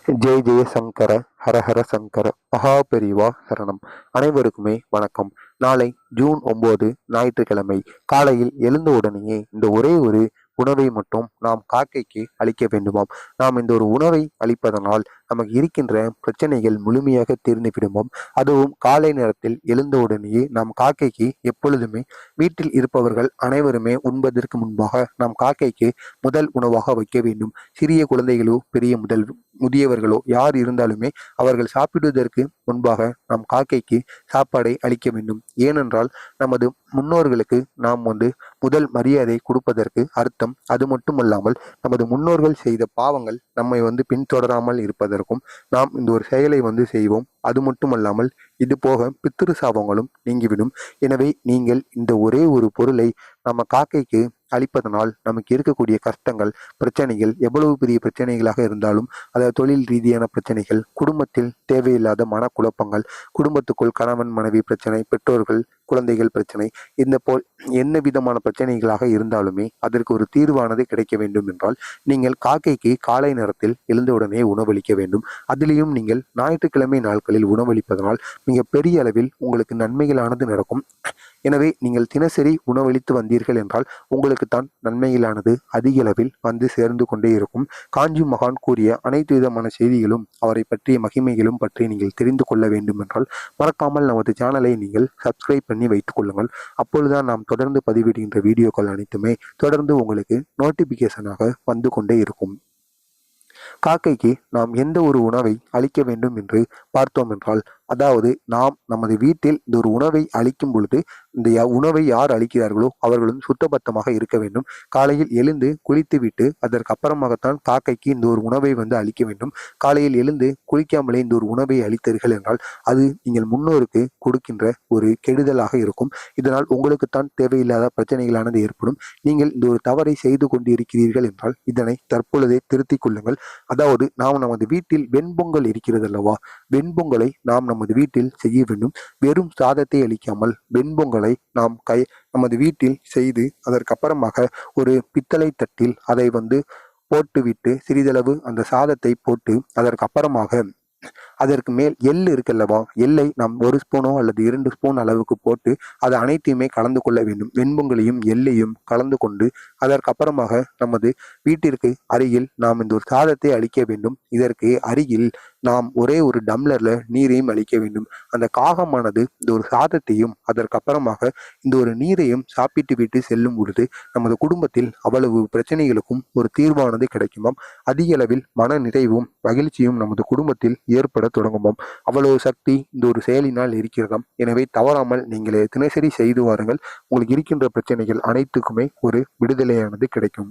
ஜெய் ஜெய சங்கர ஹரஹர சங்கர மகாபெரிவா சரணம். அனைவருக்குமே வணக்கம். நாளை ஜூன் 9 ஞாயிற்றுக்கிழமை காலையில் எழுந்த உடனேயே இந்த ஒரே ஒரு உணவை மட்டும் நாம் காக்கைக்கு அளிக்க வேண்டுமாம். நாம் இந்த ஒரு உணவை அளிப்பதனால் நமக்கு இருக்கின்ற பிரச்சனைகள் முழுமையாக தீர்ந்து விடுமாம். அதுவும் காலை நேரத்தில் எழுந்த உடனேயே நாம் காக்கைக்கு எப்பொழுதுமே வீட்டில் இருப்பவர்கள் அனைவருமே உண்பதற்கு முன்பாக நாம் காக்கைக்கு முதல் உணவாக வைக்க வேண்டும். சிறிய குழந்தைகளோ முதியவர்களோ யார் இருந்தாலுமே அவர்கள் சாப்பிடுவதற்கு முன்பாக நாம் காக்கைக்கு சாப்பாடை அளிக்க வேண்டும். ஏனென்றால் நமது முன்னோர்களுக்கு நாம் முதல் மரியாதை கொடுப்பதற்கு அர்த்தம். அது மட்டுமல்லாமல் நமது முன்னோர்கள் செய்த பாவங்கள் நம்மை பின்தொடராமல் இருப்பதற்கும் நாம் இந்த ஒரு செயலை செய்வோம். அது மட்டுமல்லாமல் இது போக பித்திரு சாபங்களும் நீங்கிவிடும். எனவே நீங்கள் இந்த ஒரே ஒரு பொருளை நம்ம காக்கைக்கு அளிப்பதனால் நமக்கு இருக்கக்கூடிய கஷ்டங்கள், பிரச்சனைகள் எவ்வளவு பெரிய பிரச்சனைகளாக இருந்தாலும், அதாவது தொழில் ரீதியான பிரச்சனைகள், குடும்பத்தில் தேவையில்லாத மனக்குழப்பங்கள், குடும்பத்துக்குள் கணவன் மனைவி பிரச்சனை, பெற்றோர்கள் குழந்தைகள் பிரச்சனை, இந்த போல் என்ன விதமான பிரச்சனைகளாக இருந்தாலுமே அதற்கு ஒரு தீர்வானது கிடைக்க வேண்டும் என்றால் நீங்கள் காக்கைக்கு காலை நேரத்தில் எழுந்தவுடனே உணவளிக்க வேண்டும். அதிலேயும் நீங்கள் ஞாயிற்றுக்கிழமை நாட்களில் உணவளிப்பதனால் மிக பெரிய அளவில் உங்களுக்கு நன்மைகளானது நடக்கும். எனவே நீங்கள் தினசரி உணவளித்து வந்தீர்கள் என்றால் உங்களுக்குத்தான் நன்மைகளானது அதிக அளவில் சேர்ந்து கொண்டே இருக்கும். காஞ்சி மகான் கூறிய அனைத்து விதமான செய்திகளும் அவரை பற்றிய மகிமைகளும் பற்றி நீங்கள் தெரிந்து கொள்ள வேண்டும் என்றால் மறக்காமல் நமது சேனலை நீங்கள் சப்ஸ்கிரைப் பண்ணி வைத்துக் கொள்ளுங்கள். அப்பொழுதுதான் நாம் தொடர்ந்து பதிவிடுகின்ற வீடியோக்கள் அனைத்துமே தொடர்ந்து உங்களுக்கு நோட்டிபிகேஷனாக வந்து கொண்டே இருக்கும். காக்கைக்கு நாம் எந்த ஒரு உணவை அளிக்க வேண்டும் என்று பார்த்தோம் என்றால், அதாவது நாம் நமது வீட்டில் இந்த ஒரு உணவை அளிக்கும் பொழுது இந்த உணவை யார் அளிக்கிறார்களோ அவர்களும் சுத்தபத்தமாக இருக்க வேண்டும். காலையில் எழுந்து குளித்து விட்டு அதற்கு அப்புறமாகத்தான் காக்கைக்கு இந்த ஒரு உணவை அளிக்க வேண்டும். காலையில் எழுந்து குளிக்காமலே இந்த ஒரு உணவை அளித்தீர்கள் என்றால் அது நீங்கள் முன்னோருக்கு கொடுக்கின்ற ஒரு கெடுதலாக இருக்கும். இதனால் உங்களுக்குத்தான் தேவையில்லாத பிரச்சனைகளானது ஏற்படும். நீங்கள் இந்த ஒரு தவறை செய்து கொண்டு இருக்கிறீர்கள் என்றால் இதனை தற்பொழுதே திருத்திக் கொள்ளுங்கள். அதாவது நாம் நமது வீட்டில் வெண்பொங்கல் இருக்கிறது அல்லவா, வெண்பொங்கலை நாம் நமது வீட்டில் செய்ய வேண்டும். வெறும் சாதத்தை அளிக்காமல் வெண்பொங்கலை நாம் நமது வீட்டில் செய்து அதற்கு அப்புறமாக ஒரு பித்தளை தட்டில் அதை போட்டுவிட்டு சிறிதளவு அந்த சாதத்தை போட்டு அதற்கு அப்புறமாக அதற்கு மேல் எள்ளு இருக்கல்லவா, எல்லை நாம் 1 ஸ்பூனோ அல்லது 2 ஸ்பூன் அளவுக்கு போட்டு அது அனைத்தையுமே கலந்து கொள்ள வேண்டும். வெண்பொங்கலையும் எள்ளையும் கலந்து கொண்டு அதற்கு அப்புறமாக நமது வீட்டிற்கு அருகில் நாம் இந்த ஒரு சாதத்தை அளிக்க வேண்டும். இதற்கு அருகில் நாம் ஒரே ஒரு டம்ளர்ல நீரையும் அளிக்க வேண்டும். அந்த காகமானது இந்த ஒரு சாதத்தையும் அதற்கு அப்புறமாக இந்த ஒரு நீரையும் சாப்பிட்டு விட்டு செல்லும் பொழுது நமது குடும்பத்தில் அவ்வளவு பிரச்சனைகளுக்கும் ஒரு தீர்வானது கிடைக்குமாம். அதிக அளவில் மன நிறைவும் மகிழ்ச்சியும் நமது குடும்பத்தில் ஏற்பட தொடங்குமாம். அவ்வளவு சக்தி இந்த ஒரு செயலினால் இருக்கிறதாம். எனவே தவறாமல் நீங்கள் தினசரி செய்து வாருங்கள். உங்களுக்கு இருக்கின்ற பிரச்சனைகள் அனைத்துக்குமே ஒரு விடுதலையானது கிடைக்கும்.